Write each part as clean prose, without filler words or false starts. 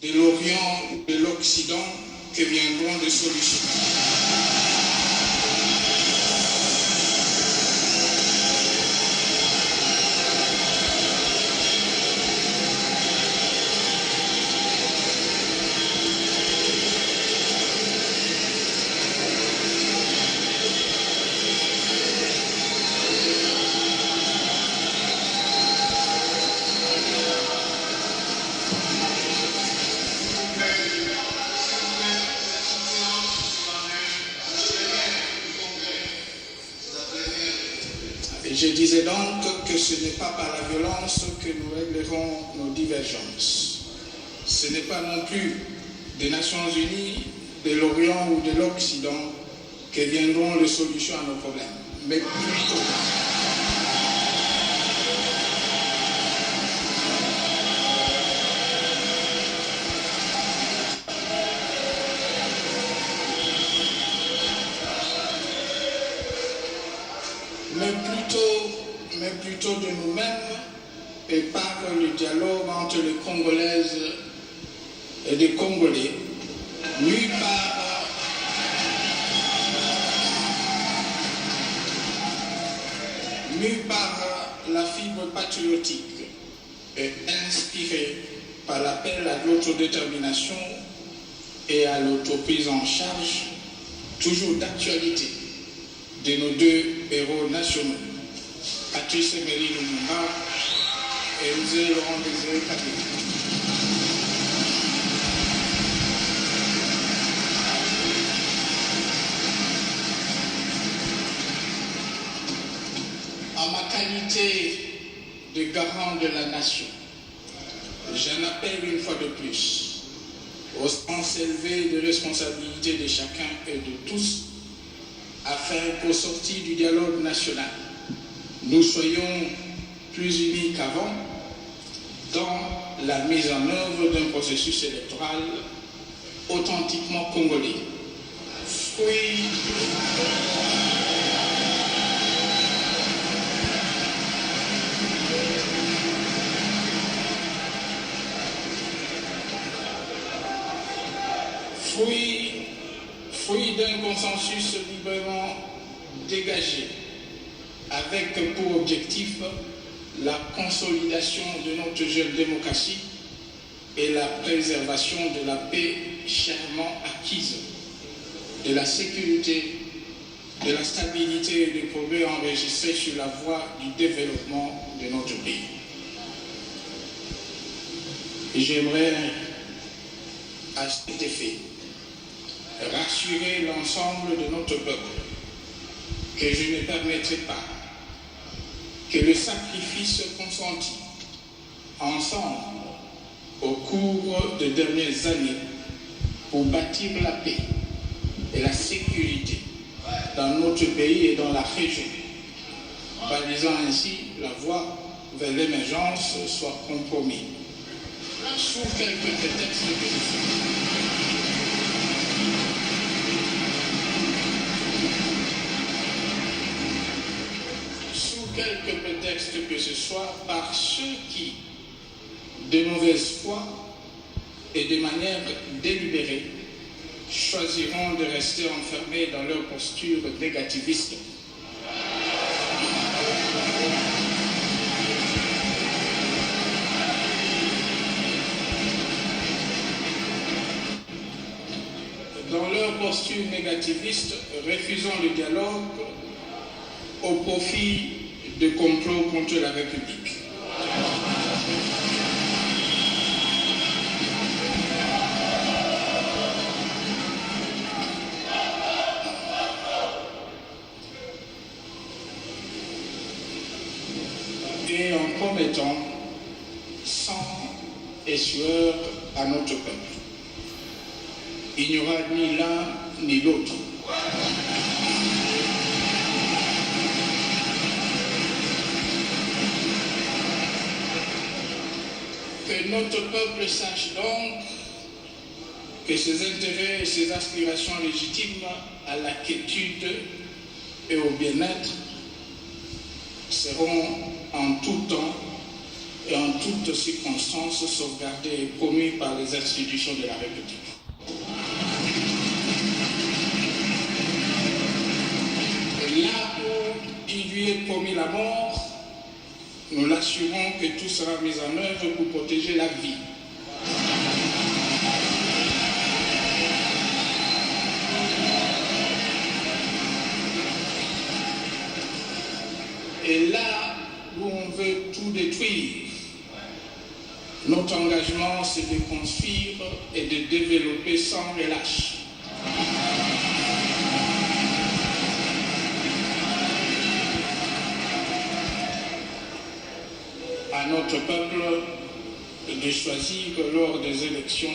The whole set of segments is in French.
de l'Orient ou de l'Occident que viendront des solutions. Je disais donc que ce n'est pas par la violence que nous réglerons nos divergences. Ce n'est pas non plus des Nations Unies, de l'Orient ou de l'Occident que viendront les solutions à nos problèmes, mais plutôt de nous-mêmes et par le dialogue entre les Congolaises et les Congolais, mûs par la fibre patriotique et inspirés par l'appel à l'autodétermination et à l'autoprise en charge, toujours d'actualité, de nos deux héros nationaux, Patrice Emery Lumumba et Mzee Laurent Désiré Kabila. En ma qualité de garant de la nation, j'en appelle une fois de plus au sens élevé de responsabilité de chacun et de tous, afin qu'au sortir du dialogue national, nous soyons plus unis qu'avant dans la mise en œuvre d'un processus électoral authentiquement congolais, fruit d'un consensus librement dégagé, avec pour objectif la consolidation de notre jeune démocratie et la préservation de la paix chèrement acquise, de la sécurité, de la stabilité et du progrès enregistrés sur la voie du développement de notre pays. Et j'aimerais, à cet effet, rassurer l'ensemble de notre peuple que je ne permettrai pas que le sacrifice consenti ensemble au cours des dernières années pour bâtir la paix et la sécurité dans notre pays et dans la région, balisant ainsi la voie vers l'émergence, soit compromis sous quelques prétextes que ce soit. Quelques prétextes que ce soit par ceux qui, de mauvaise foi et de manière délibérée, choisiront de rester enfermés dans leur posture négativiste. Dans leur posture négativiste, refusant le dialogue au profit de complot contre la République. Et en promettant sang et sueur à notre peuple. Il n'y aura ni l'un ni l'autre. Que notre peuple sache donc que ses intérêts et ses aspirations légitimes à la quiétude et au bien-être seront en tout temps et en toutes circonstances sauvegardé et promu par les institutions de la République. Là où il lui est promis la mort, nous l'assurons que tout sera mis en œuvre pour protéger la vie. Et là où on veut tout détruire, notre engagement, c'est de construire et de développer sans relâche. À notre peuple de choisir lors des élections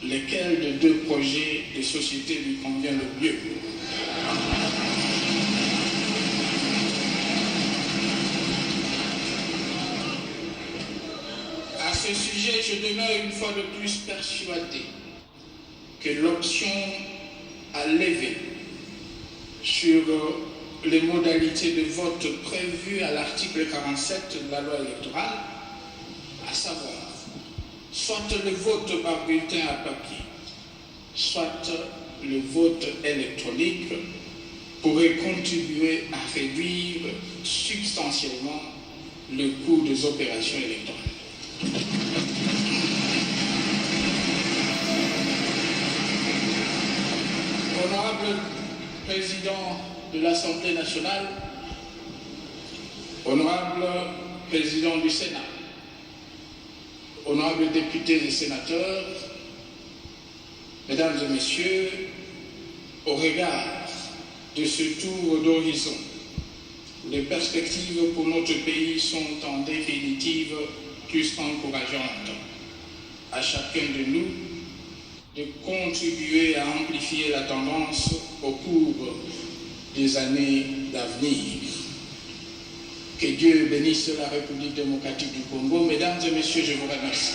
lesquels de deux projets de société lui convient le mieux. À ce sujet, je demeure une fois de plus persuadé que l'option à lever sur les modalités de vote prévues à l'article 47 de la loi électorale, à savoir soit le vote par bulletin à papier, soit le vote électronique, pourrait contribuer à réduire substantiellement le coût des opérations électorales. Honorable Président de l'Assemblée nationale, honorable Président du Sénat, honorables députés et sénateurs, Mesdames et Messieurs, au regard de ce tour d'horizon, les perspectives pour notre pays sont en définitive plus qu'encourageantes. À chacun de nous de contribuer à amplifier la tendance au cours des années d'avenir. Que Dieu bénisse la République démocratique du Congo. Mesdames et Messieurs, je vous remercie.